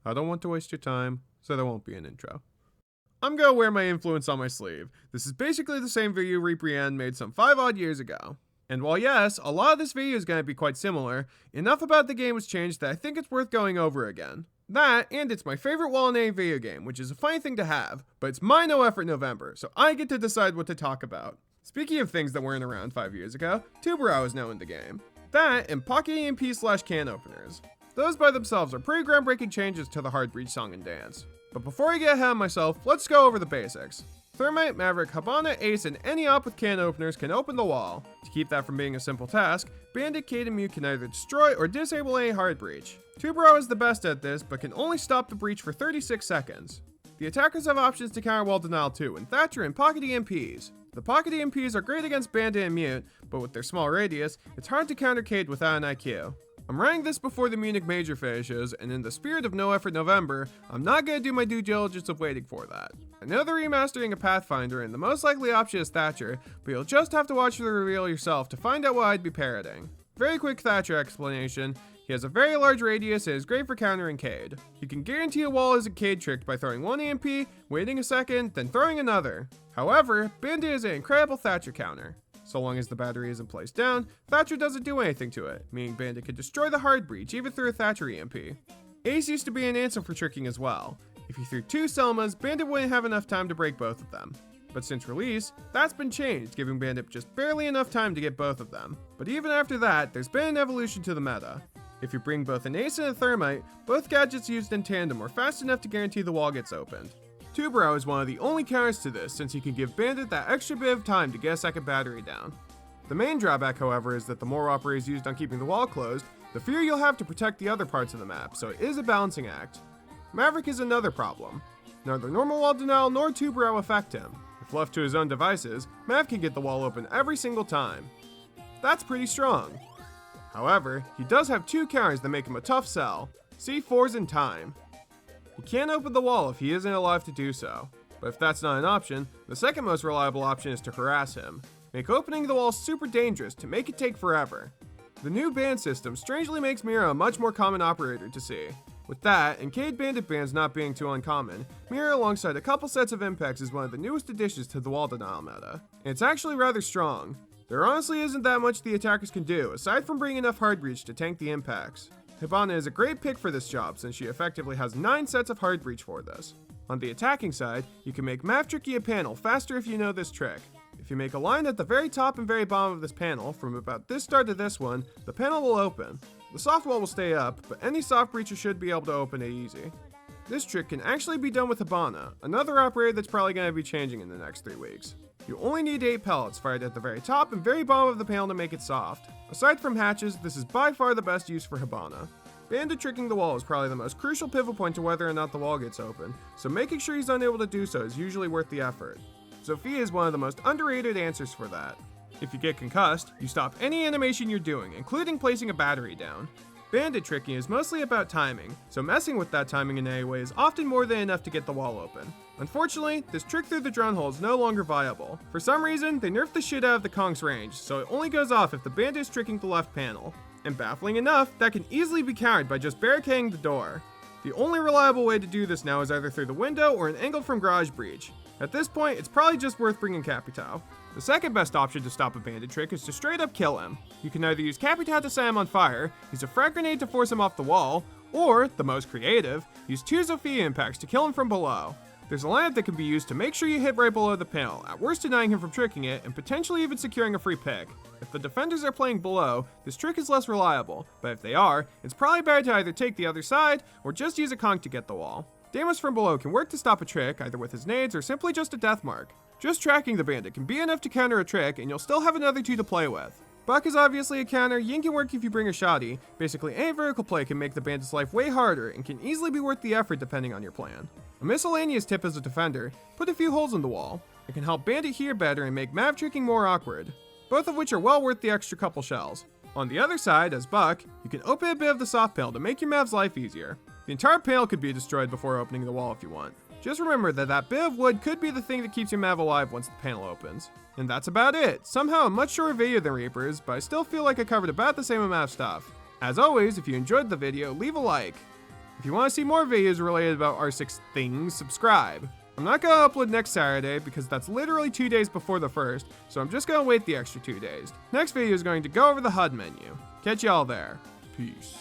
I don't want to waste your time, so there won't be an intro. I'm gonna wear my influence on my sleeve. This is basically the same video Reaper made some 5 odd years ago. And while yes, a lot of this video is gonna be quite similar, enough about the game has changed that I think it's worth going over again. That, and it's my favorite wall in any video game, which is a funny thing to have, but it's my no effort November, so I get to decide what to talk about. Speaking of things that weren't around 5 years ago, Tubarão is now in the game. That, and Pocket EMP/can openers. Those by themselves are pretty groundbreaking changes to the Heartbreach song and dance. But before I get ahead of myself, let's go over the basics. Thermite, Maverick, Hibana, Ace, and any op with can openers can open the wall. To keep that from being a simple task, Bandit, Cade, and Mute can either destroy or disable any Heartbreach. Tubarão is the best at this, but can only stop the breach for 36 seconds. The attackers have options to counter wall denial too, and Thatcher and Pocket EMPs. The Pocket EMPs are great against Bandit and Mute, but with their small radius, it's hard to counter Cade without an IQ. I'm writing this before the Munich Major finishes, and in the spirit of no effort November, I'm not going to do my due diligence of waiting for that. I know they're remastering a Pathfinder, and the most likely option is Thatcher, but you'll just have to watch the reveal yourself to find out what I'd be parroting. Very quick Thatcher explanation. He has a very large radius and is great for countering Cade. You can guarantee a wall isn't Cade tricked by throwing one EMP, waiting a second, then throwing another. However, Bandit is an incredible Thatcher counter. So long as the battery isn't placed down, Thatcher doesn't do anything to it, meaning Bandit can destroy the Heartbreach even through a Thatcher EMP. Ace used to be an answer for tricking as well. If you threw 2 Selmas, Bandit wouldn't have enough time to break both of them. But since release, that's been changed, giving Bandit just barely enough time to get both of them. But even after that, there's been an evolution to the meta. If you bring both an Ace and a Thermite, both gadgets used in tandem are fast enough to guarantee the wall gets opened. Tubarão is one of the only counters to this, since he can give Bandit that extra bit of time to get a second battery down. The main drawback, however, is that the more opera is used on keeping the wall closed, the fewer you'll have to protect the other parts of the map, so it is a balancing act. Maverick is another problem. Neither normal wall denial nor Tubarão affect him. If left to his own devices, Mav can get the wall open every single time. That's pretty strong. However, he does have 2 counters that make him a tough sell, C4s and time. He can't open the wall if he isn't alive to do so, but if that's not an option, the second most reliable option is to harass him. Make opening the wall super dangerous to make it take forever. The new ban system strangely makes Mira a much more common operator to see. With that, and Cade Bandit bans not being too uncommon, Mira alongside a couple sets of impacts is one of the newest additions to the wall denial meta. And it's actually rather strong. There honestly isn't that much the attackers can do, aside from bringing enough Heartbreach to tank the impacts. Hibana is a great pick for this job since she effectively has 9 sets of Heartbreach for this. On the attacking side, you can make Mav tricky a panel faster if you know this trick. If you make a line at the very top and very bottom of this panel, from about this star to this one, the panel will open. The soft wall will stay up, but any soft breacher should be able to open it easy. This trick can actually be done with Hibana, another operator that's probably going to be changing in the next 3 weeks. You only need 8 pellets fired at the very top and very bottom of the panel to make it soft. Aside from hatches, this is by far the best use for Hibana. Bandit tricking the wall is probably the most crucial pivot point to whether or not the wall gets open, so making sure he's unable to do so is usually worth the effort. Zofia is one of the most underrated answers for that. If you get concussed, you stop any animation you're doing, including placing a battery down. Bandit tricking is mostly about timing, so messing with that timing in any way is often more than enough to get the wall open. Unfortunately, this trick through the drone hole is no longer viable. For some reason, they nerfed the shit out of the Kong's range, so it only goes off if the bandit is tricking the left panel. And baffling enough, that can easily be countered by just barricading the door. The only reliable way to do this now is either through the window or an angle from Garage Breach. At this point, it's probably just worth bringing Capitão. The second best option to stop a bandit trick is to straight up kill him. You can either use Capitão to set him on fire, use a frag grenade to force him off the wall, or, the most creative, use 2 Zofia impacts to kill him from below. There's a lineup that can be used to make sure you hit right below the panel, at worst denying him from tricking it, and potentially even securing a free pick. If the defenders are playing below, this trick is less reliable, but if they are, it's probably better to either take the other side, or just use a conch to get the wall. Deimos from below can work to stop a trick, either with his nades or simply just a death mark. Just tracking the bandit can be enough to counter a trick, and you'll still have another 2 to play with. Buck is obviously a counter, Yin can work if you bring a shoddy. Basically any vertical play can make the bandit's life way harder, and can easily be worth the effort depending on your plan. A miscellaneous tip as a defender, put a few holes in the wall. It can help bandit hear better and make Mav tricking more awkward. Both of which are well worth the extra couple shells. On the other side, as Buck, you can open a bit of the soft panel to make your Mav's life easier. The entire panel could be destroyed before opening the wall if you want. Just remember that that bit of wood could be the thing that keeps your Mav alive once the panel opens. And that's about it. Somehow a much shorter video than Reaper's, but I still feel like I covered about the same amount of stuff. As always, if you enjoyed the video, leave a like. If you want to see more videos related about R6 things, subscribe. I'm not going to upload next Saturday because that's literally 2 days before the first, so I'm just going to wait the extra 2 days. Next video is going to go over the HUD menu. Catch y'all there. Peace.